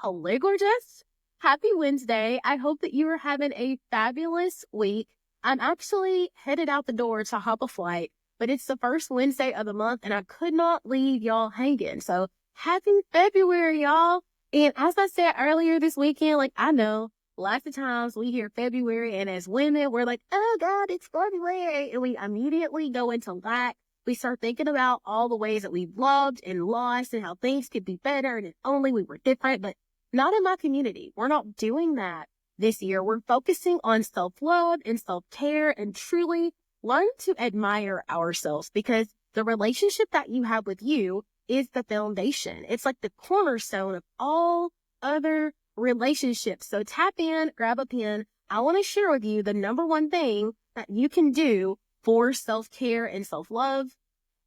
Hello, gorgeous. Happy Wednesday. I hope that you are having a fabulous week. I'm actually headed out the door to hop a flight, but it's the first Wednesday of the month and I could not leave y'all hanging. So happy February, y'all. And as I said earlier this weekend, I know lots of times we hear February and as women, we're like, oh God, it's February. And we immediately go into lack. We start thinking about all the ways that we've loved and lost and how things could be better and if only we were different. But not in my community. We're not doing that this year. We're focusing on self-love and self-care and truly learn to admire ourselves because the relationship that you have with you is the foundation. It's like the cornerstone of all other relationships. So tap in, grab a pen. I want to share with you the number one thing that you can do for self-care and self-love,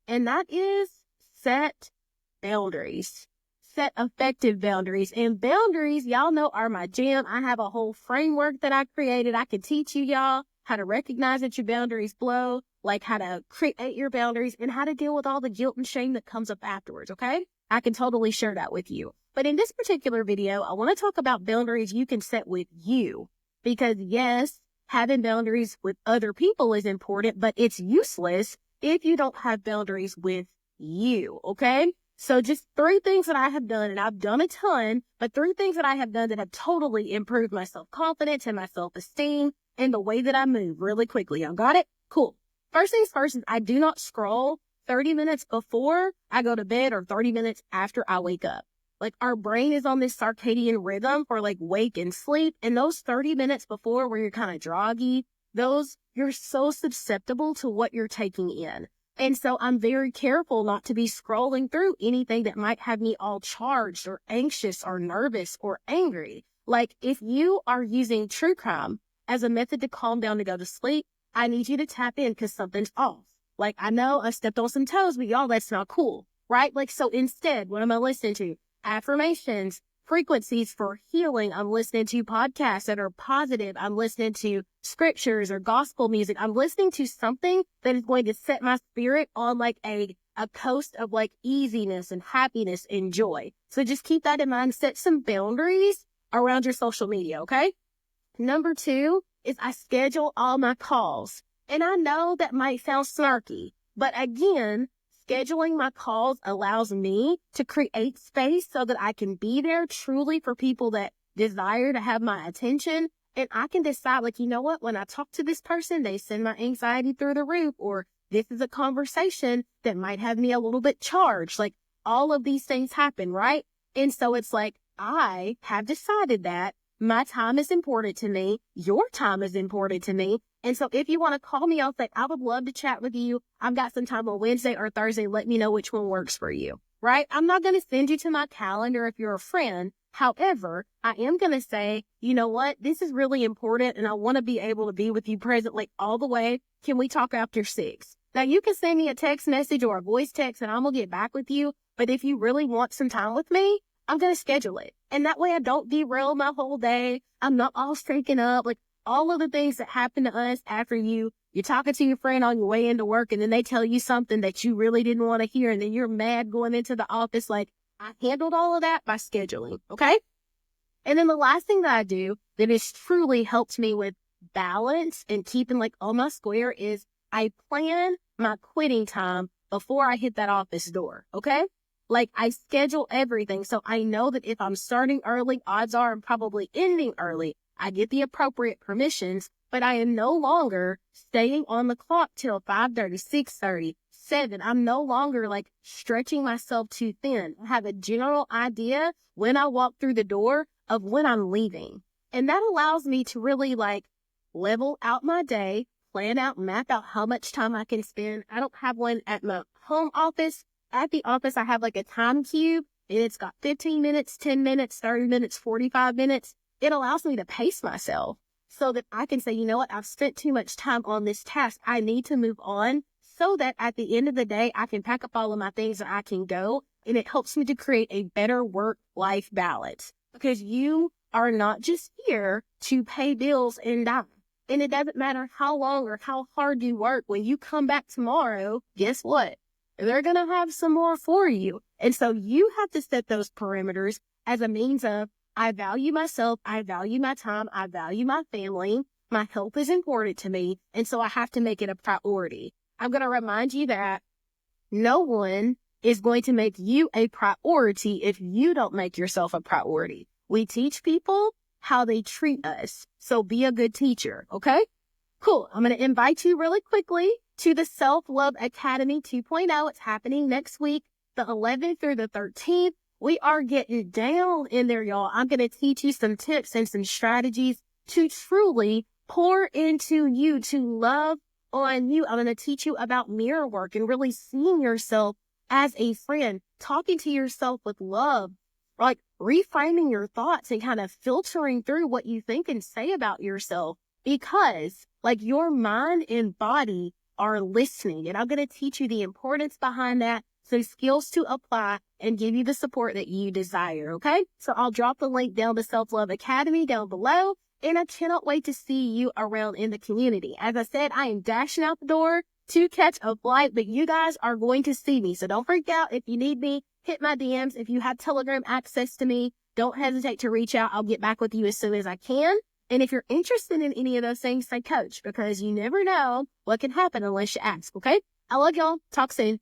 and that is set boundaries. Set effective boundaries. And boundaries, y'all know, are my jam. I have a whole framework that I created. I can teach y'all how to recognize that your boundaries blow, like how to create your boundaries and how to deal with all the guilt and shame that comes up afterwards, okay? I can totally share that with you. But in this particular video, I want to talk about boundaries you can set with you. Because yes, having boundaries with other people is important, but it's useless if you don't have boundaries with you, okay? So just 3 things that I have done, and I've done a ton, but 3 things that I have done that have totally improved my self-confidence and my self-esteem and the way that I move really quickly. Y'all got it? Cool. First things first is I do not scroll 30 minutes before I go to bed or 30 minutes after I wake up. Our brain is on this circadian rhythm for wake and sleep. And those 30 minutes before where you're kind of groggy, you're so susceptible to what you're taking in. And so I'm very careful not to be scrolling through anything that might have me all charged or anxious or nervous or angry. If you are using true crime as a method to calm down to go to sleep, I need you to tap in because something's off. I know I stepped on some toes, but y'all, that's not cool, right? So instead, what am I listening to? Affirmations, frequencies for healing. I'm listening to podcasts that are positive. I'm listening to scriptures or gospel music. I'm listening to something that is going to set my spirit on a coast of easiness and happiness and joy. So just keep that in mind. Set some boundaries around your social media, okay? Number 2 is I schedule all my calls. And I know that might sound snarky, but again, scheduling my calls allows me to create space so that I can be there truly for people that desire to have my attention. And I can decide, you know what, when I talk to this person, they send my anxiety through the roof, or this is a conversation that might have me a little bit charged. All of these things happen, right? And so it's I have decided that my time is important to me. Your time is important to me. And so if you want to call me, I'll say, I would love to chat with you. I've got some time on Wednesday or Thursday. Let me know which one works for you, right? I'm not going to send you to my calendar if you're a friend. However, I am going to say, you know what? This is really important and I want to be able to be with you present all the way. Can we talk after 6? Now you can send me a text message or a voice text and I'm going to get back with you. But if you really want some time with me, I'm going to schedule it. And that way I don't derail my whole day. I'm not all shaken up. All of the things that happen to us after you're talking to your friend on your way into work and then they tell you something that you really didn't want to hear and then you're mad going into the office. I handled all of that by scheduling. Okay. And then the last thing that I do that has truly helped me with balance and keeping on my square is I plan my quitting time before I hit that office door. Okay. I schedule everything. So I know that if I'm starting early, odds are I'm probably ending early. I get the appropriate permissions, but I am no longer staying on the clock till 5:30, 6:30, 7. I'm no longer stretching myself too thin. I have a general idea when I walk through the door of when I'm leaving. And that allows me to really level out my day, plan out, map out how much time I can spend. I don't have one at my home office. At the office, I have a time cube and it's got 15 minutes, 10 minutes, 30 minutes, 45 minutes. It allows me to pace myself so that I can say, you know what, I've spent too much time on this task. I need to move on so that at the end of the day, I can pack up all of my things and I can go. And it helps me to create a better work-life balance because you are not just here to pay bills and die. And it doesn't matter how long or how hard you work. When you come back tomorrow, guess what? They're going to have some more for you. And so you have to set those perimeters as a means of, I value myself. I value my time. I value my family. My health is important to me. And so I have to make it a priority. I'm going to remind you that no one is going to make you a priority if you don't make yourself a priority. We teach people how they treat us. So be a good teacher. Okay? Cool. I'm going to invite you really quickly to the Self-Love Academy 2.0. It's happening next week, the 11th through the 13th. We are getting down in there, y'all. I'm going to teach you some tips and some strategies to truly pour into you, to love on you. I'm going to teach you about mirror work and really seeing yourself as a friend, talking to yourself with love, like reframing your thoughts and kind of filtering through what you think and say about yourself, because like your mind and body are listening. And I'm going to teach you the importance behind that, some skills to apply, and give you the support that you desire. Okay. So I'll drop the link down to Self-Love Academy down below. And I cannot wait to see you around in the community. As I said, I am dashing out the door to catch a flight, but you guys are going to see me. So don't freak out. If you need me, hit my DMs. If you have Telegram access to me, don't hesitate to reach out. I'll get back with you as soon as I can. And if you're interested in any of those things, say coach, because you never know what can happen unless you ask. Okay. I love y'all. Talk soon.